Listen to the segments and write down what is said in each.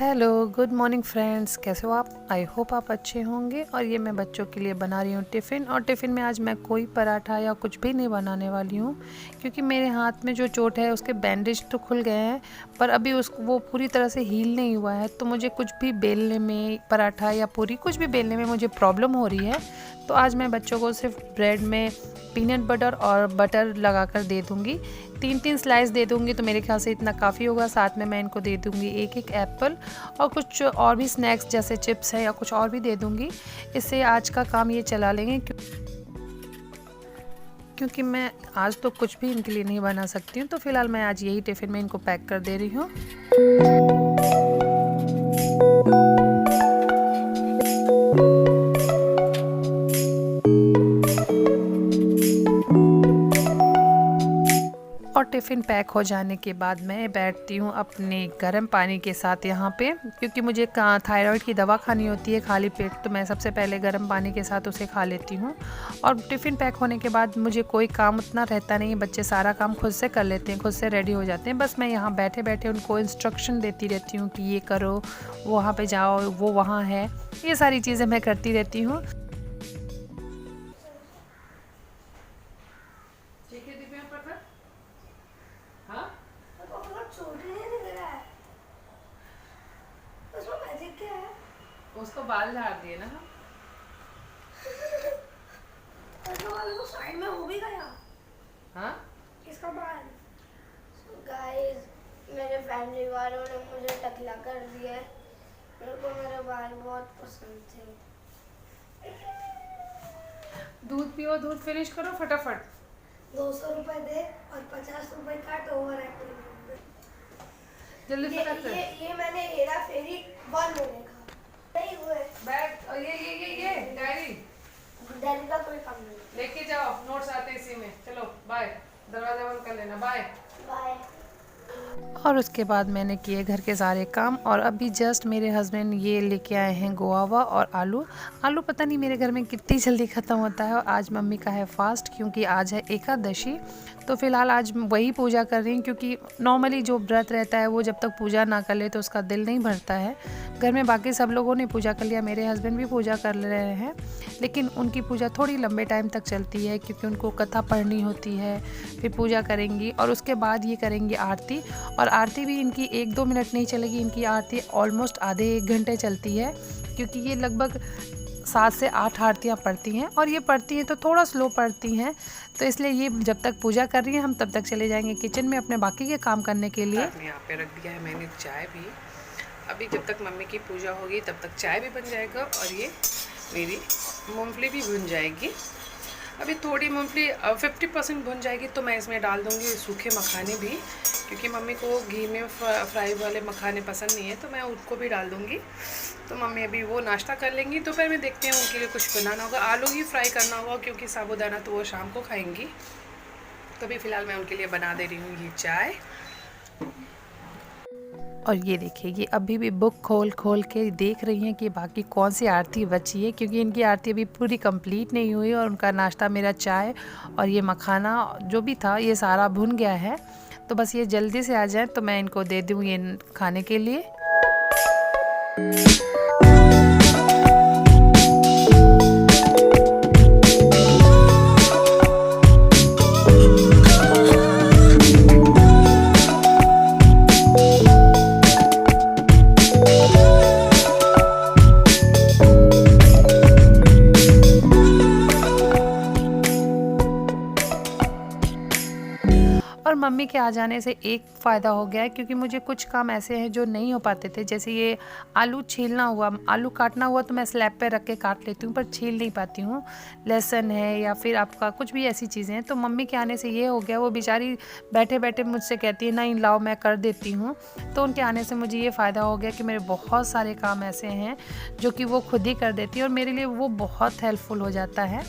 Hello, good morning friends. कैसे हो आप? आई होप आप अच्छे होंगे। और ये मैं बच्चों के लिए बना रही हूँ टिफ़िन। और टिफ़िन में आज मैं कोई पराठा या कुछ भी नहीं बनाने वाली हूँ, क्योंकि मेरे हाथ में जो चोट है उसके बैंडेज तो खुल गए हैं, पर अभी वो पूरी तरह से हील नहीं हुआ है। तो मुझे कुछ भी बेलने में, पराठा या पूरी कुछ भी बेलने में मुझे प्रॉब्लम हो रही है। तो आज मैं बच्चों को सिर्फ ब्रेड में पीनट बटर और बटर लगाकर दे दूँगी। 3-3 स्लाइस दे दूँगी, तो मेरे ख्याल से इतना काफ़ी होगा। साथ में मैं इनको दे दूँगी एक एप्पल और कुछ और भी स्नैक्स जैसे चिप्स है या कुछ और भी दे दूँगी। इससे आज का काम ये चला लेंगे, क्योंकि मैं आज तो कुछ भी इनके लिए नहीं बना सकती हूँ। तो फ़िलहाल मैं आज यही टिफ़िन में इनको पैक कर दे रही हूँ। और टिफ़िन पैक हो जाने के बाद मैं बैठती हूँ अपने गर्म पानी के साथ यहाँ पे, क्योंकि मुझे थायराइड की दवा खानी होती है खाली पेट। तो मैं सबसे पहले गर्म पानी के साथ उसे खा लेती हूँ। और टिफ़िन पैक होने के बाद मुझे कोई काम उतना रहता नहीं है, बच्चे सारा काम खुद से कर लेते हैं, खुद से रेडी हो जाते हैं। बस मैं यहाँ बैठे बैठे उनको इंस्ट्रक्शन देती रहती हूँ कि ये करो, वहाँ पर जाओ, वो वहाँ है, ये सारी चीज़ें मैं करती रहती हूँ। उसको बाल झाड़ दिए ना हम। तो साइड में हो भी गया। हाँ, किसका बाल? गाइस, मेरे फैमिली वालों ने मुझे टकला कर दिया है। मेरे को मेरे बाल बहुत पसंद थे। दूध पियो, दूध फिनिश करो फटाफट। 200 रुपए दे और 50 रुपए काट ओवर एक्टिंग। जल्दी फटाफट। ये मैंने हेरा फेरी 1 में देखा। नहीं हुए। बैग और ये डायरी दिल्ली का कोई काम नहीं। लेके जाओ, नोट्स आते इसी में। चलो बाय, दरवाजा बंद कर लेना। Bye bye. और उसके बाद मैंने किए घर के सारे काम। और अभी जस्ट मेरे हस्बैंड ये लेके आए हैं गुआवा और आलू। आलू पता नहीं मेरे घर में कितनी जल्दी ख़त्म होता है। और आज मम्मी का है फास्ट, क्योंकि आज है एकादशी। तो फ़िलहाल आज वही पूजा कर रही हूँ, क्योंकि नॉर्मली जो व्रत रहता है वो जब तक पूजा ना कर ले तो उसका दिल नहीं भरता है। घर में बाकी सब लोगों ने पूजा कर लिया, मेरे हस्बैंड भी पूजा कर रहे हैं, लेकिन उनकी पूजा थोड़ी लंबे टाइम तक चलती है, क्योंकि उनको कथा पढ़नी होती है। फिर पूजा करेंगी और उसके बाद ये करेंगी आरती। और आरती भी इनकी 1-2 मिनट नहीं चलेगी, इनकी आरती ऑलमोस्ट आधे 1 घंटे चलती है, क्योंकि ये लगभग 7 से 8 आरतियाँ पढ़ती हैं। और ये पढ़ती हैं तो थोड़ा स्लो पढ़ती हैं, तो इसलिए ये जब तक पूजा कर रही हैं हम तब तक चले जाएंगे किचन में अपने बाकी के काम करने के लिए। यहाँ पे रख दिया है मैंने चाय भी। अभी जब तक मम्मी की पूजा होगी तब तक चाय भी बन जाएगा और ये मेरी मूंगफली भी भुन जाएगी। अभी थोड़ी मूंगफली 50% भुन जाएगी तो मैं इसमें डाल दूँगी सूखे मखाने भी, क्योंकि मम्मी को घी में फ्राई वाले मखाने पसंद नहीं है, तो मैं उनको भी डाल दूँगी। तो मम्मी अभी वो नाश्ता कर लेंगी। दोपहर में देखते हैं उनके लिए कुछ बनाना होगा। आलू ही फ्राई करना होगा, क्योंकि साबूदाना तो वो शाम को खाएंगी। तो अभी फ़िलहाल मैं उनके लिए बना दे रही हूँ ये चाय। और ये देखिए, ये अभी भी बुक खोल के देख रही हैं कि बाकी कौन सी आरती बची है, क्योंकि इनकी आरती अभी पूरी कंप्लीट नहीं हुई। और उनका नाश्ता मेरा चाय और ये मखाना जो भी था ये सारा भुन गया है। तो बस ये जल्दी से आ जाए तो मैं इनको दे दूँ ये खाने के लिए। और मम्मी के आ जाने से एक फ़ायदा हो गया है, क्योंकि मुझे कुछ काम ऐसे हैं जो नहीं हो पाते थे। जैसे ये आलू छीलना हुआ, आलू काटना हुआ तो मैं स्लैब पे रख के काट लेती हूँ, पर छील नहीं पाती हूँ। लहसुन है या फिर आपका कुछ भी ऐसी चीज़ें हैं, तो मम्मी के आने से ये हो गया। वो बेचारी बैठे बैठे मुझसे कहती है नहीं लाओ मैं कर देती हूँ। तो उनके आने से मुझे ये फ़ायदा हो गया कि मेरे बहुत सारे काम ऐसे हैं जो कि वो खुद ही कर देती है, और मेरे लिए वो बहुत हेल्पफुल हो जाता है।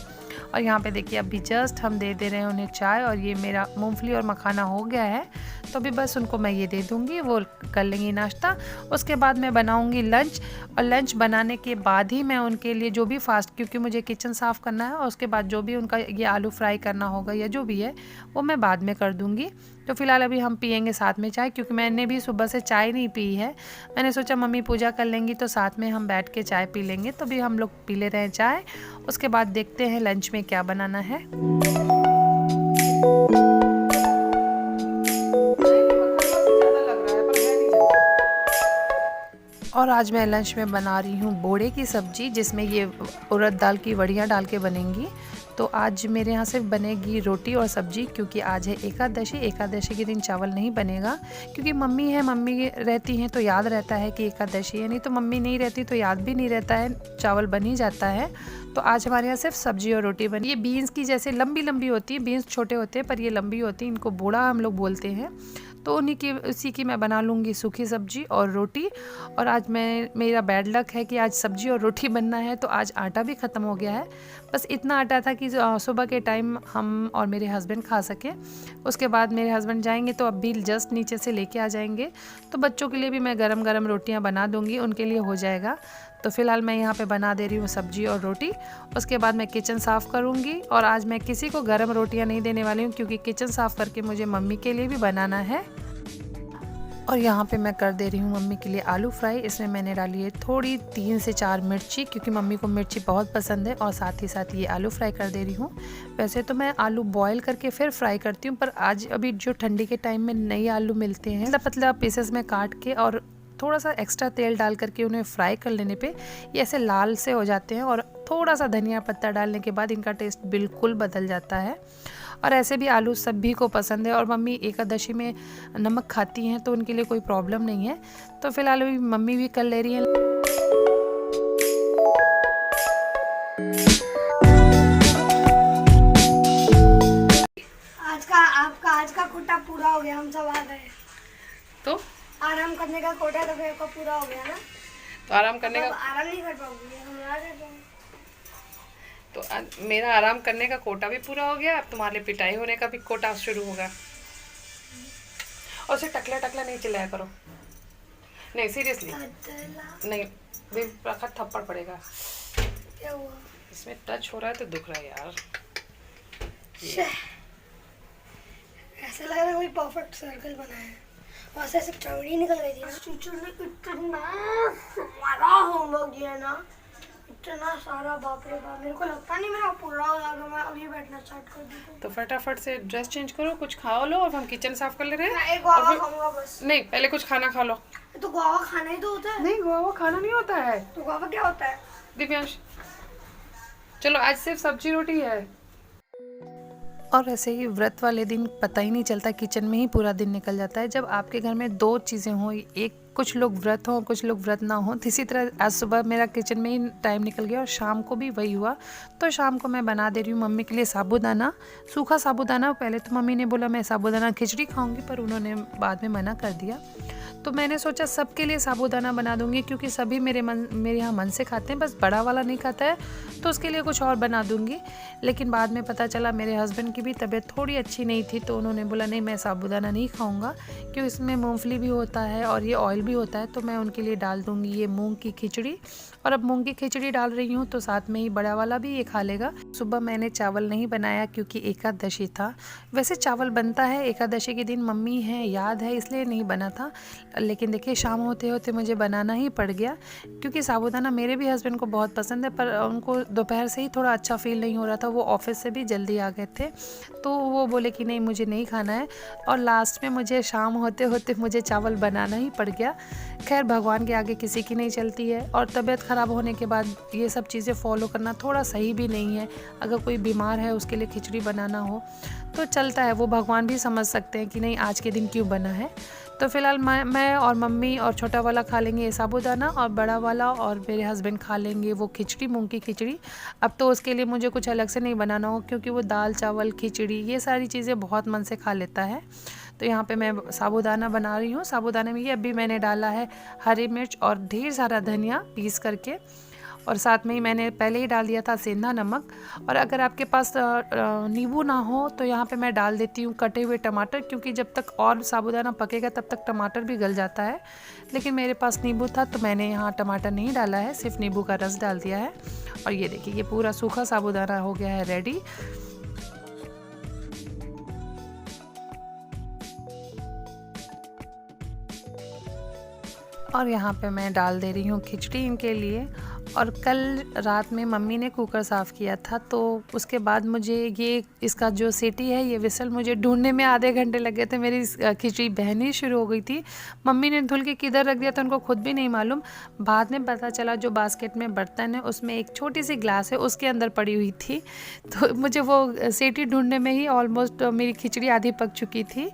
और यहाँ पे देखिए अभी जस्ट हम दे रहे हैं उन्हें चाय। और ये मेरा मूंगफली और मखाना हो गया है, तो अभी बस उनको मैं ये दे दूँगी, वो कर लेंगी नाश्ता। उसके बाद मैं बनाऊँगी लंच, और लंच बनाने के बाद ही मैं उनके लिए जो भी फास्ट, क्योंकि मुझे किचन साफ़ करना है और उसके बाद जो भी उनका ये आलू फ्राई करना होगा या जो भी है वो मैं बाद में कर दूँगी। तो फ़िलहाल अभी हम पियेंगे साथ में चाय, क्योंकि मैंने भी सुबह से चाय नहीं पी है। मैंने सोचा मम्मी पूजा कर लेंगी तो साथ में हम बैठ के चाय पी लेंगे, तो भी हम लोग पी ले रहे हैं चाय। उसके बाद देखते हैं लंच में क्या बनाना है। और आज मैं लंच में बना रही हूँ बोड़े की सब्ज़ी, जिसमें ये उड़द दाल की वड़ियाँ डाल के बनेंगी। तो आज मेरे यहाँ सिर्फ बनेगी रोटी और सब्ज़ी, क्योंकि आज है एकादशी। एकादशी के दिन चावल नहीं बनेगा, क्योंकि मम्मी है, मम्मी रहती हैं तो याद रहता है कि एकादशी है, नहीं तो मम्मी नहीं रहती तो याद भी नहीं रहता है, चावल बन ही जाता है। तो आज हमारे यहाँ सिर्फ सब्ज़ी और रोटी बनी। ये बीन्स की जैसे लंबी लंबी होती है, बीन्स छोटे होते हैं पर ये लंबी होती है, इनको बोड़ा हम लोग बोलते हैं। तो उसी की मैं बना लूँगी सूखी सब्ज़ी और रोटी। और आज मेरा बैड लक है कि आज सब्ज़ी और रोटी बनना है, तो आज आटा भी ख़त्म हो गया है। बस इतना आटा था कि सुबह के टाइम हम और मेरे हस्बैंड खा सकें। उसके बाद मेरे हस्बैंड जाएंगे तो अभी जस्ट नीचे से लेके आ जाएंगे, तो बच्चों के लिए भी मैं गरम गरम रोटियां बना दूंगी, उनके लिए हो जाएगा। तो फ़िलहाल मैं यहाँ पे बना दे रही हूँ सब्ज़ी और रोटी। उसके बाद मैं किचन साफ़ करूँगी, और आज मैं किसी को गरम रोटियाँ नहीं देने वाली हूँ, क्योंकि किचन साफ़ करके मुझे मम्मी के लिए भी बनाना है। और यहाँ पे मैं कर दे रही हूँ मम्मी के लिए आलू फ्राई। इसमें मैंने डाली है थोड़ी 3 से 4 मिर्ची, क्योंकि मम्मी को मिर्ची बहुत पसंद है, और साथ ही साथ ये आलू फ्राई कर दे रही हूँ। वैसे तो मैं आलू बॉईल करके फिर फ्राई करती हूँ, पर आज अभी जो ठंडी के टाइम में नए आलू मिलते हैं, पतला पतला पीसेस में काट के और थोड़ा सा एक्स्ट्रा तेल डाल करके उन्हें फ्राई कर लेने पे ये ऐसे लाल से हो जाते हैं, और थोड़ा सा धनिया पत्ता डालने के बाद इनका टेस्ट बिल्कुल बदल जाता है। और ऐसे भी आलू सभी को पसंद है, और मम्मी एकादशी में नमक खाती हैं तो उनके लिए कोई प्रॉब्लम नहीं है। तो फिलहाल अभी मम्मी भी कर ले रही हैं। आज का कोटा पूरा हो गया, हम सब आ गए। तो आराम करने का कोटा तो फिर पूरा हो गया ना, तो आराम करने का आराम नहीं कर पाओगे, हम आ गए। तो मेरा आराम करने का कोटा भी पूरा हो गया, अब तुम्हारे पिटाई होने का भी कोटा शुरू होगा। और उसे टकला टकला नहीं चिल्लाया करो, नहीं सीरियसली नहीं, बेवकूफ थप्पड़ पड़ेगा। क्या हुआ? इसमें टच हो रहा है तो दुख रहा है यार। ऐसा लग रहा है कोई परफेक्ट सर्कल बना है, वहाँ से ऐसे चौड़ी निकल गई थी ना। टीचर ने इतना सारा होमवर्क दिया ना, इतना सारा, बाप रे बाप, मेरे को लगता नहीं मेरा पूरा हो जाएगा। मैं अभी बैठना स्टार्ट कर दूँ तो फटाफट से ड्रेस चेंज करो, कुछ खाओ लो, और हम किचन साफ कर ले रहे हैं। मैं एक गुआवा खाऊंगा बस। नहीं, पहले कुछ खाना खा लो। तो गुआवा खाना ही तो होता है। नहीं, गुआवा खाना नहीं होता है। तो गुआवा क्या होता है? दिव्यांश, चलो आज सिर्फ सब्जी रोटी है। और ऐसे ही व्रत वाले दिन पता ही नहीं चलता, किचन में ही पूरा दिन निकल जाता है। जब आपके घर में 2 चीज़ें हों, एक कुछ लोग व्रत हों, कुछ लोग व्रत ना हों, इसी तरह आज सुबह मेरा किचन में ही टाइम निकल गया, और शाम को भी वही हुआ। तो शाम को मैं बना दे रही हूँ मम्मी के लिए साबूदाना, सूखा साबूदाना। पहले तो मम्मी ने बोला मैं साबूदाना खिचड़ी खाऊंगी, पर उन्होंने बाद में मना कर दिया। तो मैंने सोचा सबके लिए साबूदाना बना दूंगी, क्योंकि सभी मेरे यहाँ मन से खाते हैं, बस बड़ा वाला नहीं खाता है, तो उसके लिए कुछ और बना दूंगी। लेकिन बाद में पता चला मेरे हस्बैंड की भी तबीयत थोड़ी अच्छी नहीं थी, तो उन्होंने बोला नहीं, मैं साबूदाना नहीं खाऊंगा, क्योंकि इसमें मूंगफली भी होता है और ये ऑयल भी होता है। तो मैं उनके लिए डाल दूंगी ये मूंग की खिचड़ी। और अब मूंग की खिचड़ी डाल रही हूँ तो साथ में ही बड़ा वाला भी ये खा लेगा। सुबह मैंने चावल नहीं बनाया, क्योंकि एकादशी था। वैसे चावल बनता है एकादशी के दिन, मम्मी है याद है, इसलिए नहीं बना था। लेकिन देखिए शाम होते होते मुझे बनाना ही पड़ गया, क्योंकि साबूदाना मेरे भी हस्बैंड को बहुत पसंद है, पर उनको दोपहर से ही थोड़ा अच्छा फील नहीं हो रहा था। वो ऑफिस से भी जल्दी आ गए थे, तो वो बोले कि नहीं मुझे नहीं खाना है, और लास्ट में मुझे शाम होते होते मुझे चावल बनाना ही पड़ गया। खैर भगवान के आगे किसी की नहीं चलती है, और तबीयत ख़राब होने के बाद ये सब चीज़ें फॉलो करना थोड़ा सही भी नहीं है। अगर कोई बीमार है उसके लिए खिचड़ी बनाना हो तो चलता है, वो भगवान भी समझ सकते हैं कि नहीं आज के दिन क्यों बना है। तो फिलहाल मैं और मम्मी और छोटा वाला खा लेंगे ये साबूदाना, और बड़ा वाला और मेरे हस्बैंड खा लेंगे वो खिचड़ी, मूंग की खिचड़ी। अब तो उसके लिए मुझे कुछ अलग से नहीं बनाना हो, क्योंकि वो दाल चावल खिचड़ी ये सारी चीज़ें बहुत मन से खा लेता है। तो यहाँ पे मैं साबूदाना बना रही हूँ। साबूदाने में ये अभी मैंने डाला है हरी मिर्च और ढेर सारा धनिया पीस करके, और साथ में ही मैंने पहले ही डाल दिया था सेंधा नमक। और अगर आपके पास नींबू ना हो तो यहाँ पे मैं डाल देती हूँ कटे हुए टमाटर, क्योंकि जब तक और साबूदाना पकेगा तब तक टमाटर भी गल जाता है। लेकिन मेरे पास नींबू था तो मैंने यहाँ टमाटर नहीं डाला है, सिर्फ नींबू का रस डाल दिया है। और ये देखिए ये पूरा सूखा साबूदाना हो गया है रेडी। और यहाँ पे मैं डाल दे रही हूँ खिचड़ी इनके लिए। और कल रात में मम्मी ने कुकर साफ़ किया था, तो उसके बाद मुझे ये इसका जो सीटी है, ये विसल मुझे ढूंढने में आधे घंटे लग गए थे। मेरी खिचड़ी बहनी शुरू हो गई थी। मम्मी ने धुल के किधर रख दिया था उनको खुद भी नहीं मालूम। बाद में पता चला जो बास्केट में बर्तन है उसमें एक छोटी सी ग्लास है, उसके अंदर पड़ी हुई थी। तो मुझे वो सीटी ढूंढने में ही ऑलमोस्ट मेरी खिचड़ी आधी पक चुकी थी।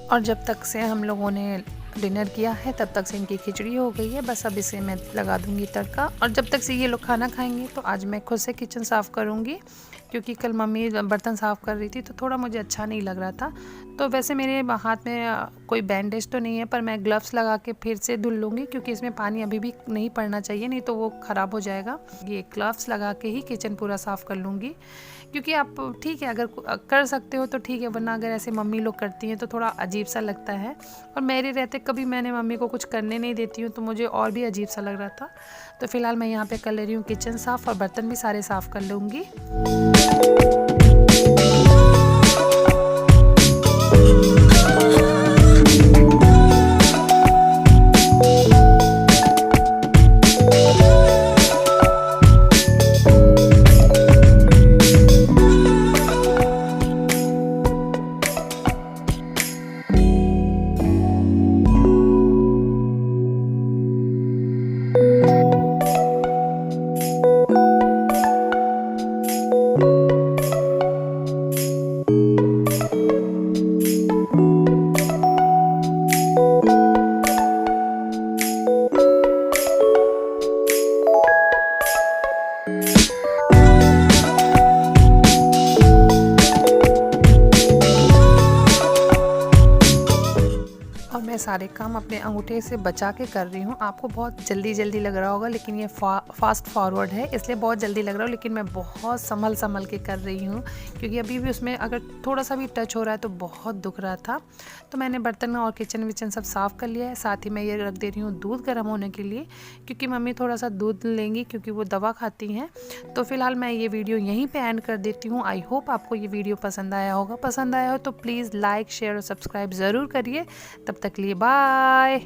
और जब तक से हम लोगों ने डिनर किया है तब तक से इनकी खिचड़ी हो गई है। बस अब इसे मैं लगा दूंगी तड़का। और जब तक से ये लोग खाना खाएंगे तो आज मैं खुद से किचन साफ़ करूंगी, क्योंकि कल मम्मी बर्तन साफ़ कर रही थी तो थोड़ा मुझे अच्छा नहीं लग रहा था। तो वैसे मेरे हाथ में कोई बैंडेज तो नहीं है, पर मैं ग्लव्स लगा के फिर से धुल लूँगी, क्योंकि इसमें पानी अभी भी नहीं पड़ना चाहिए, नहीं तो वो ख़राब हो जाएगा। ये ग्लव्स लगा के ही किचन पूरा साफ़ कर लूँगी, क्योंकि आप ठीक है अगर कर सकते हो तो ठीक है, वरना अगर ऐसे मम्मी लोग करती हैं तो थोड़ा अजीब सा लगता है। और मेरे रहते कभी मैंने मम्मी को कुछ करने नहीं देती हूँ, तो मुझे और भी अजीब सा लग रहा था। तो फ़िलहाल मैं यहाँ पे कर ले रही हूँ किचन साफ़, और बर्तन भी सारे साफ़ कर लूँगी। मैं सारे काम अपने अंगूठे से बचा के कर रही हूँ। आपको बहुत जल्दी जल्दी लग रहा होगा, लेकिन ये फास्ट फॉरवर्ड है, इसलिए बहुत जल्दी लग रहा है। लेकिन मैं बहुत संभल के कर रही हूँ, क्योंकि अभी भी उसमें अगर थोड़ा सा भी टच हो रहा है तो बहुत दुख रहा था। तो मैंने बर्तन और किचन विचन सब साफ़ कर लिया है। साथ ही मैं ये रख दे रही हूँ दूध गर्म होने के लिए, क्योंकि मम्मी थोड़ा सा दूध लेंगी, क्योंकि वो दवा खाती हैं। तो फिलहाल मैं ये वीडियो यहीं पर एंड कर देती हूँ। आई होप आपको ये वीडियो पसंद आया होगा। पसंद आया हो तो प्लीज़ लाइक शेयर और सब्सक्राइब ज़रूर करिए। तब तक लिए बाय।